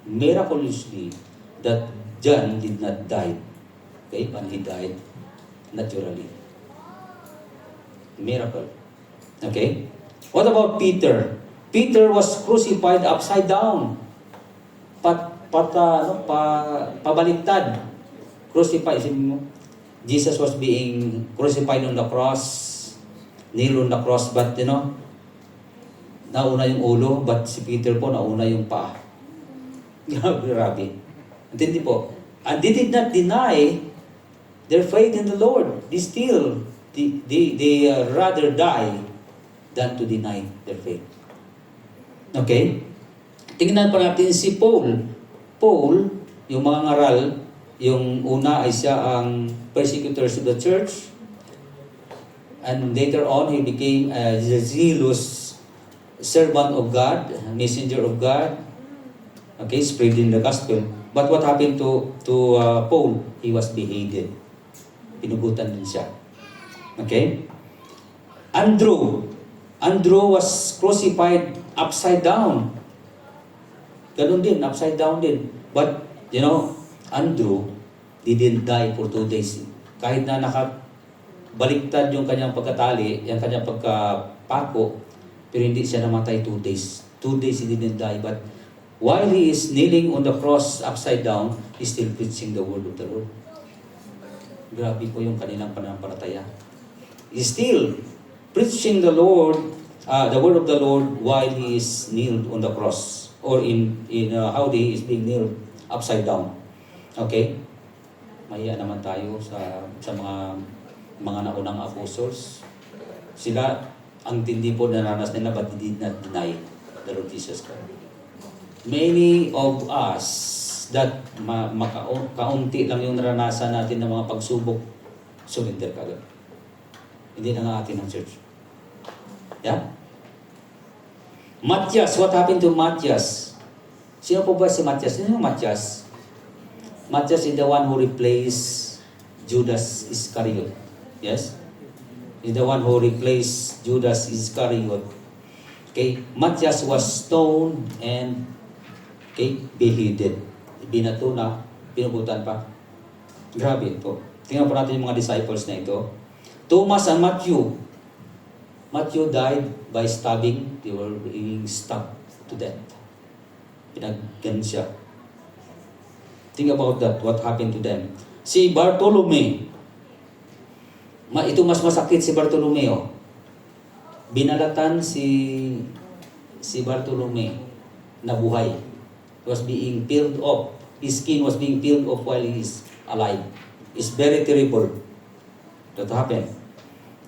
miraculously, that John did not die. Okay? And he died naturally. Miracle. Okay? What about Peter? Peter was crucified upside down. Pabaliktad. Crucified. Jesus was being crucified on the cross. nail on the cross, but nauna yung ulo, but si Peter po nauna yung paa. Grabe. Intindi po. And they did not deny their faith in the Lord. They rather die than to deny their faith. Okay? Tingnan pa natin si Paul. Paul, yung mga ngaral, yung una ay siya ang persecutors of the church. And later on, he became a zealous servant of God, messenger of God. Okay, spreading the gospel. But what happened to Paul? He was beheaded. Pinugutan din siya. Okay? Andrew was crucified upside down. Ganun din, upside down din. But, Andrew didn't die for 2 days. Kahit na nakabaliktad yung kanyang pagkatali, yung kanyang pagkapako, pero hindi siya namatay 2 days. 2 days he didn't die, but while he is kneeling on the cross upside down, he's still preaching the word of the Lord. Grabe po yung kanilang pananampalataya. He's still preaching the Lord, the word of the Lord while he is kneeled on the cross, or in how he is being kneeled upside down. Okay? Mahiya naman tayo sa mga naunang apostles. Sila, ang tindi po naranas nila, but they did not deny the Lord Jesus Christ. Many of us that kaunti lang yung naranasan natin ng mga pagsubok, surrender ka agad. Hindi na nga atin ang church. Yeah? Matthias, what happened to Matthias? Sino po ba si Matthias? Sino yung Matthias? Matthias is the one who replaced Judas Iscariot. Yes? Is the one who replaced Judas Iscariot. Okay? Matthias was stoned and beheaded. Binato na, pinugutan pa. Grabe po. Tingnan po natin yung mga disciples na ito. Thomas and Matthew. Matthew died by stabbing. They were being stabbed to death. Pinaggan siya. Think about that. What happened to them? Si Bartolome. Ito mas masakit si Bartolome. Binalatan si Bartolome na buhay. He was being peeled off. His skin was being peeled off while he is alive. It's very terrible. That happened.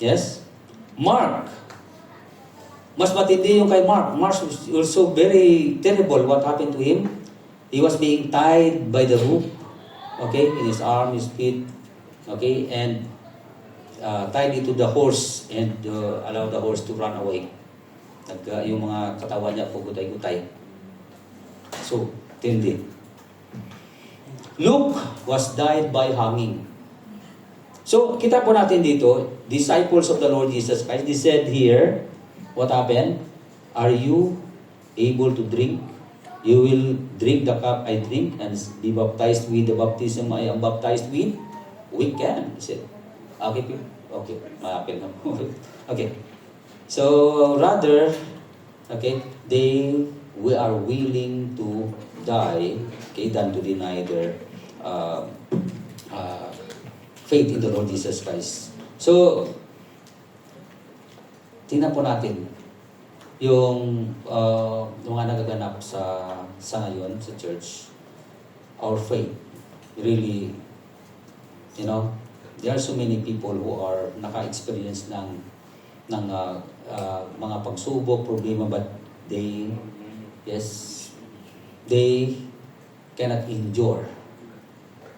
Yes? Mark. Mas matindi yung kay Mark. Mark was also very terrible. What happened to him? He was being tied by the rope. Okay? In his arm, his feet. Okay? And tied into the horse and allowed the horse to run away. Yung mga katawan niya pugutay-gutay. So, tindi. Luke was died by hanging. So, kita po natin dito, disciples of the Lord Jesus Christ, they said here, what happened? Are you able to drink? You will drink the cup I drink and be baptized with the baptism I am baptized with? We can, he said. Okay, ma-appeal na po. Okay. So, rather, we are willing to die, than to deny their faith in the Lord Jesus Christ. So, tingnan po natin yung mga nagaganap sa ngayon, sa church. Our faith, really, there are so many people who are naka-experience ng mga pagsubok, problema, but they cannot endure.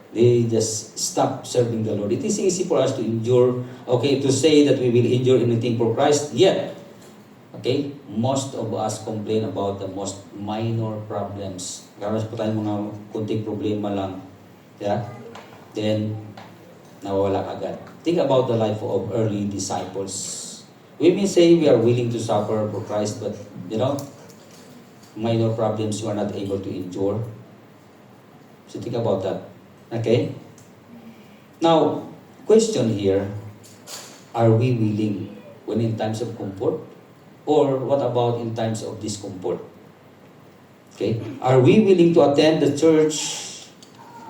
They just stop serving the Lord. It is easy for us to endure, to say that we will endure anything for Christ, yet, most of us complain about the most minor problems. Karoon po tayong mga kunting problema lang, then, nawawala agad. Think about the life of early disciples. We may say we are willing to suffer for Christ, but, minor problems you are not able to endure. So think about that. Okay? Now, question here, are we willing when in times of comfort? Or what about in times of discomfort? Okay? Are we willing to attend the church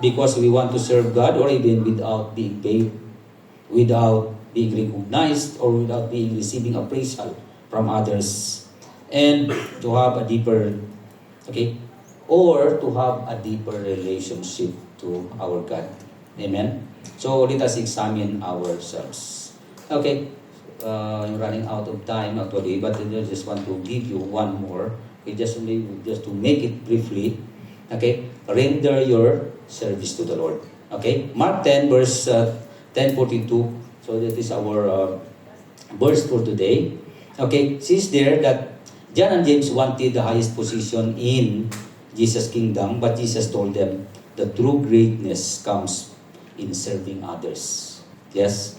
because we want to serve God, or even without being paid, without being recognized or without being receiving appraisal from others, and to have a deeper, okay, or to have a deeper relationship to our God. Amen? So let us examine ourselves. Okay, I'm running out of time actually, but I just want to give you one more. Okay, just to make it briefly. Okay, render your service to the Lord. Okay, Mark 10 verse 10:42. So that is our verse for today. Okay, says there that John and James wanted the highest position in Jesus' kingdom, but Jesus told them the true greatness comes in serving others. Yes?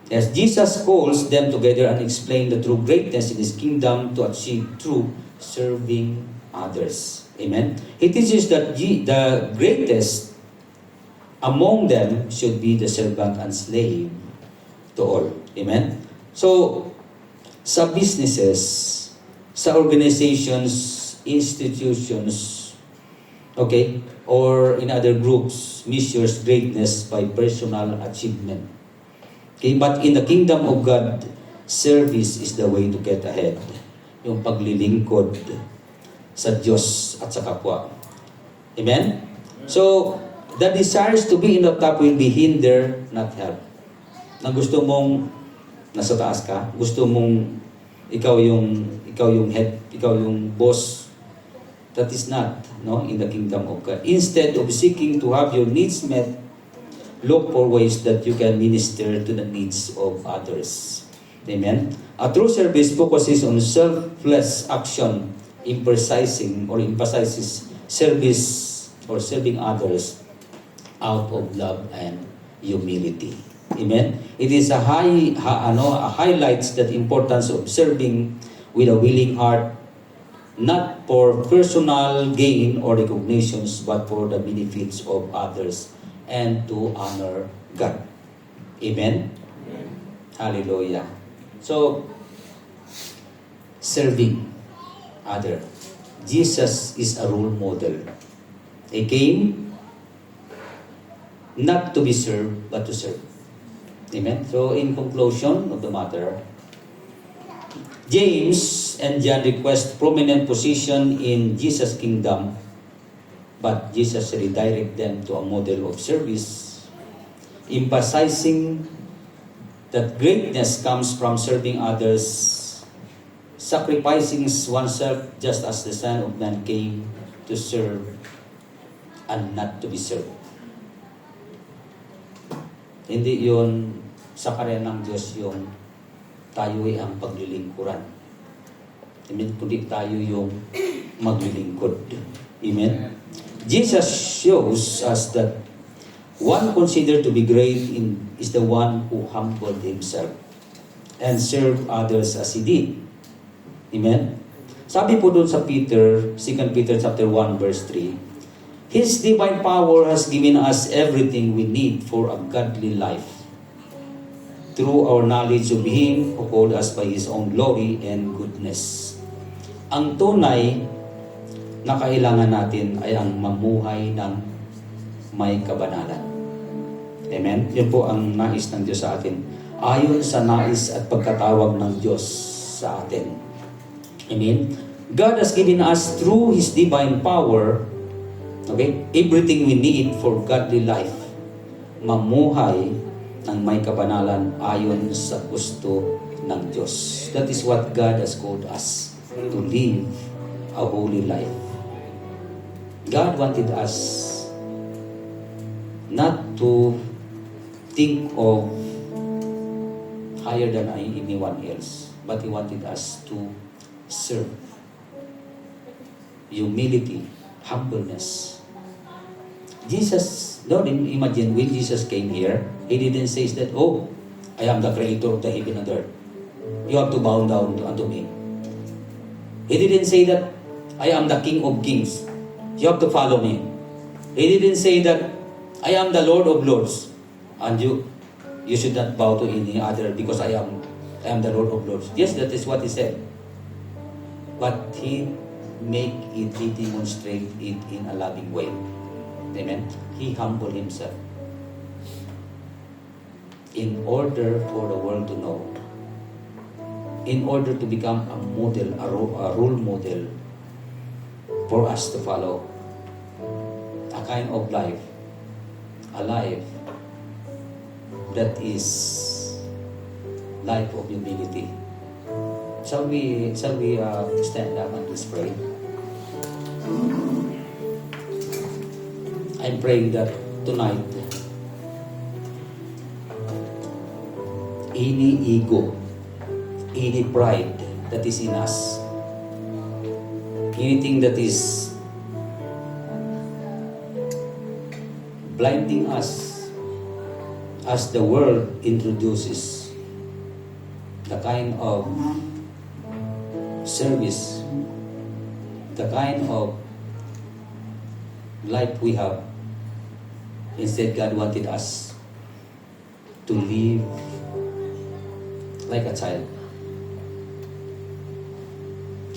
As Jesus calls them together and explain the true greatness in His kingdom to achieve through serving others. Amen? He teaches that the greatest among them should be the servant and slave to all. Amen? So, sa businesses, sa organizations, institutions, okay, or in other groups, measures greatness by personal achievement. Okay, but in the kingdom of God, service is the way to get ahead. Yung paglilingkod sa Diyos at sa kapwa. Amen? So, the desires to be in the top will be hinder, not help. Na gusto mong nasa taas ka, gusto mong ikaw yung head, ikaw yung boss. That is not, no, in the kingdom of God. Instead of seeking to have your needs met, look for ways that you can minister to the needs of others. Amen? A true service focuses on selfless action, emphasizes service or serving others out of love and humility. Amen? It is a highlights that importance of serving with a willing heart, not for personal gain or recognitions, but for the benefits of others and to honor God. Amen? Hallelujah. So, serving other. Jesus is a role model. He came not to be served, but to serve. Amen? So, in conclusion of the matter, James and John request prominent position in Jesus' kingdom, but Jesus redirect them to a model of service, emphasizing that greatness comes from serving others, sacrificing oneself just as the Son of Man came to serve and not to be served. Hindi yun sa karya ng Diyos yung tayo'y ang paglilingkuran. Amen? Kundi tayo yung maglilingkod. Amen? Jesus shows us that one considered to be great is the one who humbled himself and served others as he did. Amen? Sabi po doon sa 2 Peter chapter 1 verse 3, His divine power has given us everything we need for a godly life through our knowledge of Him who called us by His own glory and goodness. Ang tunay na kailangan natin ay ang mamuhay ng may kabanalan. Amen? Yun po ang nais ng Diyos sa atin. Ayon sa nais at pagkatawag ng Diyos sa atin. Amen? God has given us through His divine power, okay, everything we need for godly life. Mamuhay ng may kabanalan ayon sa gusto ng Diyos. That is what God has called us, to live a holy life. God wanted us not to think of higher than anyone else, but He wanted us to serve. Humility, humbleness. Jesus, don't imagine when Jesus came here, He didn't say that, oh, I am the creator of the heaven and earth. You have to bow down unto me. He didn't say that, I am the King of kings. You have to follow me. He didn't say that, I am the Lord of lords. And you should not bow to any other because I am the Lord of lords. Yes, that is what He said. But He demonstrate it in a loving way. Amen? He humbled Himself. in order for the world to know, in order to become a model, a role model for us to follow, a kind of life, a life that is life of humility. Shall we stand up and let's pray? I'm praying that tonight, any ego, any pride that is in us, anything that is blinding us as the world introduces the kind of service, the kind of life we have. Instead, God wanted us to live like a child.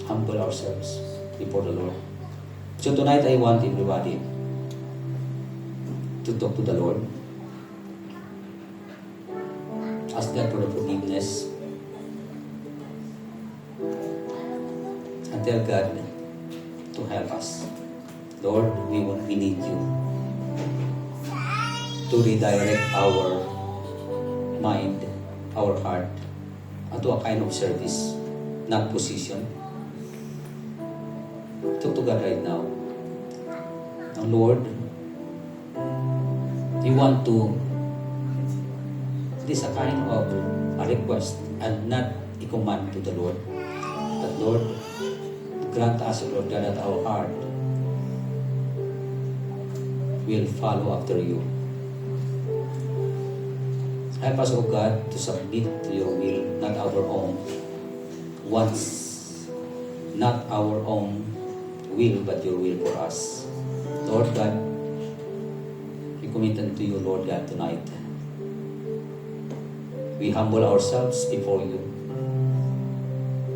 Humble ourselves before the Lord. So tonight, I want everybody to talk to the Lord. Ask God for the forgiveness. And tell God to help us. Lord, we need you to redirect our mind, our heart, into a kind of service, not position. Talk to God right now. Now, Lord, we want to, this is a kind of a request and not a command to the Lord. But Lord, grant us, Lord God, that our heart will follow after you. Help us, O God, to submit to your will, not our own wants, not our own will, but your will for us. Lord God, we commit unto you, Lord God, tonight. We humble ourselves before you.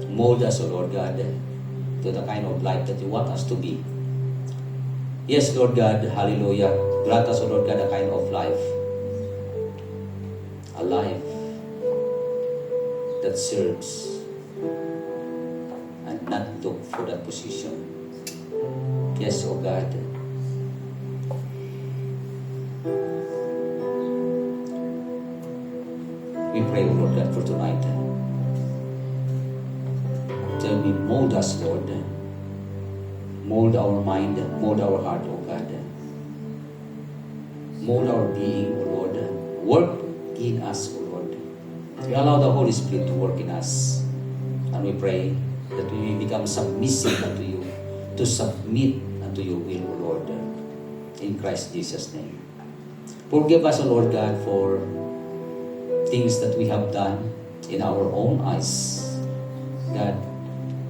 Mold us, O Lord God, to the kind of life that you want us to be. Yes, Lord God, hallelujah. Grant us, O Lord God, a kind of life. A life that serves and not look for that position. Yes, O God. We pray, O Lord God, for tonight. Tell me, mold us, Lord. Mold our mind, mold our heart, O God. Mold our being, O Lord. Work in us, O Lord. We allow the Holy Spirit to work in us. And we pray that we may become submissive unto you, to submit unto your will, O Lord. In Christ Jesus' name. Forgive us, O Lord God, for things that we have done in our own eyes. God,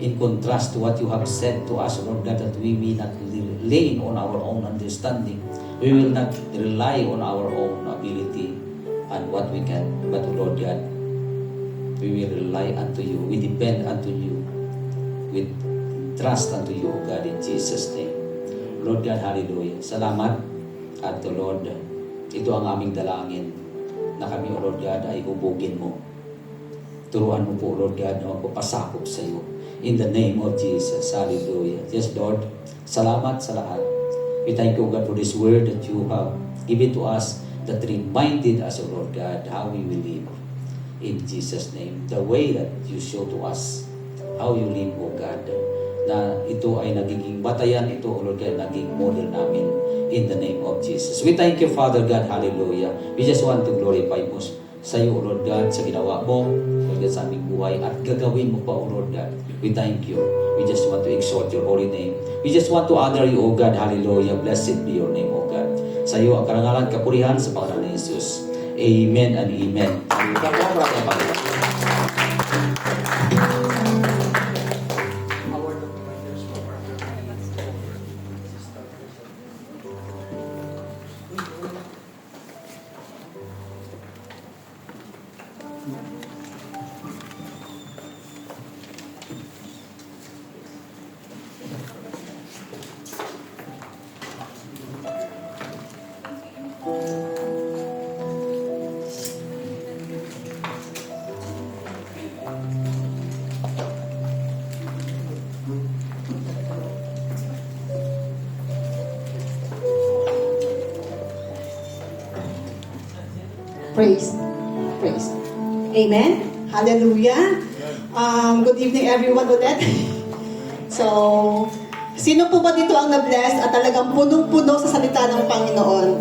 in contrast to what you have said to us, Lord God, that we may not lean on our own understanding. We will not rely on our own ability and what we can. But, Lord God, we will rely unto you. We depend unto you. We trust unto you, O God, in Jesus' name. Lord God, hallelujah. Salamat at Lord, ito ang aming dalangin na kami, O Lord God, ay hubugin mo. Turuan mo po, Lord God, na magpapasakop sa iyo. In the name of Jesus. Hallelujah. Yes, Lord. Salamat sa lahat. We thank you, God, for this word that you have given to us that reminded us, O Lord God, how we will live. In Jesus' name. The way that you show to us how you live, O God, na ito ay nagiging batayan, ito, O Lord God, naging model namin in the name of Jesus. We thank you, Father God. Hallelujah. We just want to glorify mo sa iyo, O Lord God, sa ginawa mo, Lord God, sa aming buhay, at gagawin mo pa, O Lord God. We thank you. We just want to exalt your holy name. We just want to honor you, O God. Hallelujah. Blessed be your name, O God. Sa iyo ang karangalan, kapurihan sa pangalan ni Jesus. Amen and amen. Praise. Praise. Amen? Hallelujah. Good evening everyone ulit. So, sino po ba dito ang na-bless at talagang punong-puno sa salita ng Panginoon?